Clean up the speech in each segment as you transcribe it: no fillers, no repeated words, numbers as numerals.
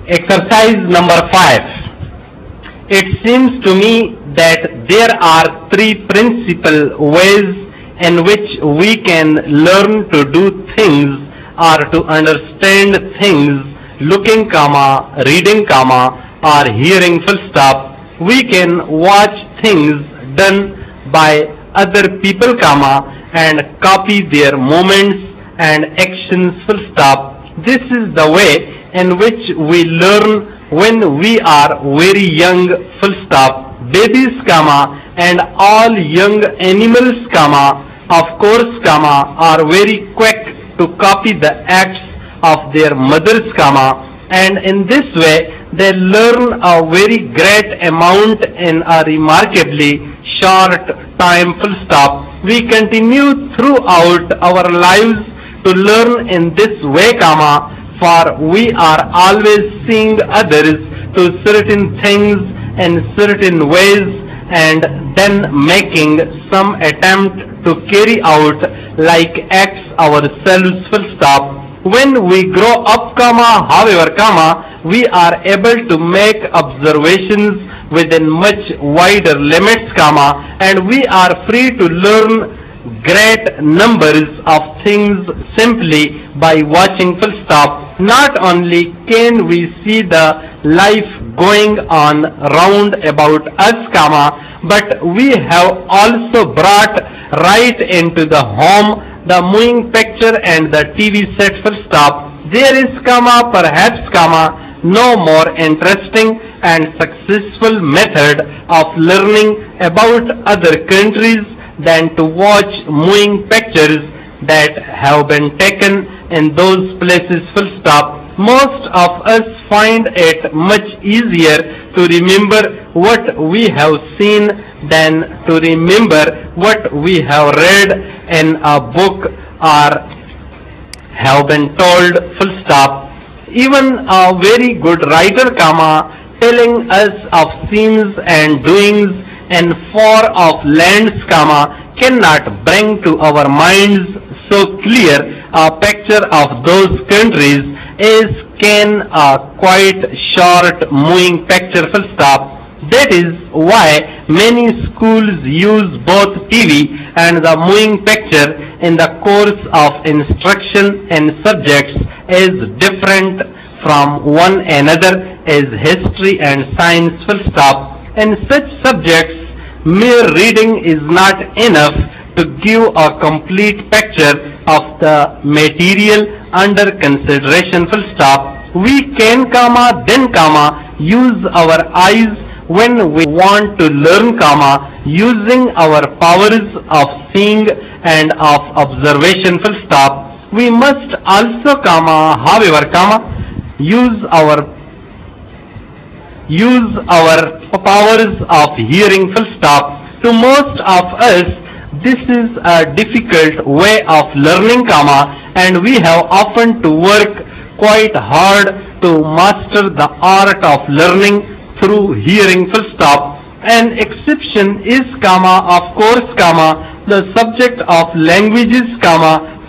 Exercise number 5. It seems to me that there are three principal ways in which we can learn to do things or to understand things: looking, reading, or hearing full stop. We can watch things done by other people, and copy their movements and actions full stop. This is the way in which we learn when we are very young full stop. Babies, and all young animals, of course, are very quick to copy the acts of their mothers, and in this way they learn a very great amount in a remarkably short time full stop. We continue throughout our lives to learn in this way, for we are always seeing others do certain things in certain ways and then making some attempt to carry out like acts ourselves full stop. When we grow up, however, we are able to make observations within much wider limits, and we are free to learn great numbers of things simply by watching full stop. Not only can we see the life going on round about us, but we have also brought right into the home the moving picture and the TV set full stop. There is, perhaps, no more interesting and successful method of learning about other countries than to watch moving pictures that have been taken in those places full stop. Most of us find it much easier to remember what we have seen than to remember what we have read in a book or have been told full stop. Even a very good writer, telling us of scenes and doings in far off lands, cannot bring to our minds so clear a picture of those countries as can a quite short moving picture full stop. That is why many schools use both TV and the moving picture in the course of instruction in subjects as different from one another as history and science full stop. In such subjects, mere reading is not enough to give a complete picture of the material under consideration full stop. We can, then, use our eyes when we want to learn, using our powers of seeing and of observation full stop. We must also, however, use our powers of hearing full stop. To most of us, this is a difficult way of learning, and we have often to work quite hard to master the art of learning through hearing full stop. An exception is, of course, the subject of languages,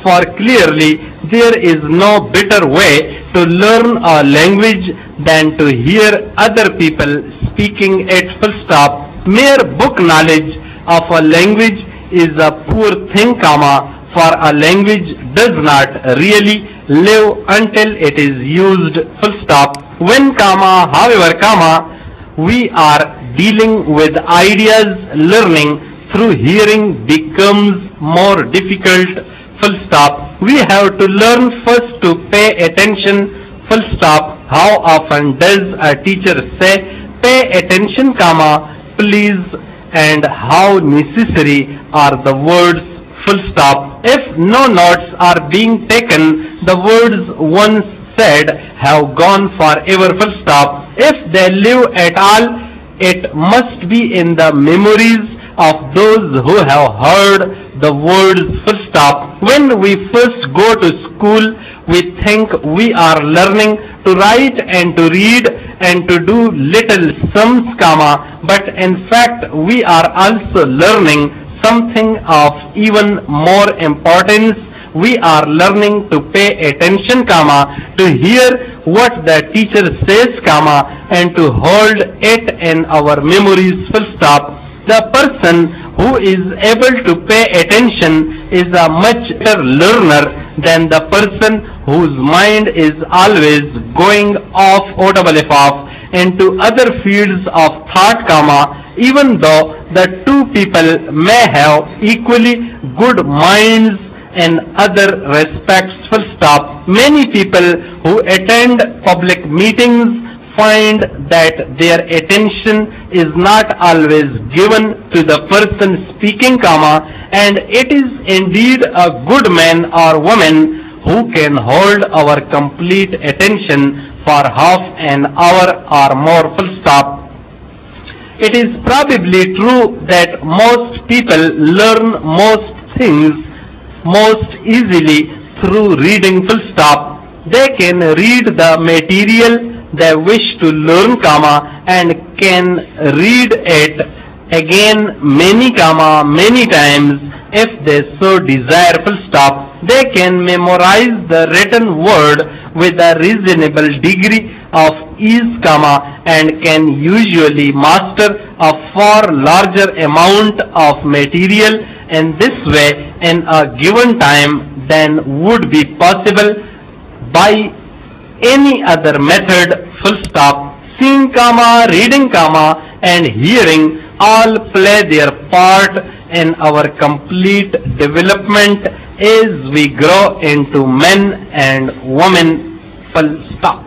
for clearly there is no better way to learn a language than to hear other people speaking it full stop. Mere book knowledge of a language is a poor thing, for a language does not really live until it is used full stop. When, however, we are dealing with ideas, learning through hearing becomes more difficult full stop. We have to learn first to pay attention full stop. How often does a teacher say, pay attention, please, and how necessary are the words full stop? If no notes are being taken, the words once said have gone forever full stop. If they live at all, it must be in the memories of those who have heard the words full stop. When we first go to school, we think we are learning to write and to read and to do little sums, but in fact we are also learning something of even more importance. we are learning to pay attention, comma, to hear what the teacher says, comma, and to hold it in our memories, full stop. The person who is able to pay attention is a much better learner than the person whose mind is always going off, into other fields of thought, comma, even though the two people may have equally good minds in other respects, full stop. Many people who attend public meetings find that their attention is not always given to the person speaking, comma, and it is indeed a good man or woman who can hold our complete attention for half an hour or more, full stop. It is probably true that most people learn most things most easily through reading, full stop. They can read the material they wish to learn, comma, and can read it again many times if they so desire, full stop. They can memorize the written word with a reasonable degree of ease, comma, and can usually master a far larger amount of material in this way in a given time than would be possible by any other method, full stop. Seeing, comma, reading, comma, and hearing all play their part in our complete development as we grow into men and women, full stop.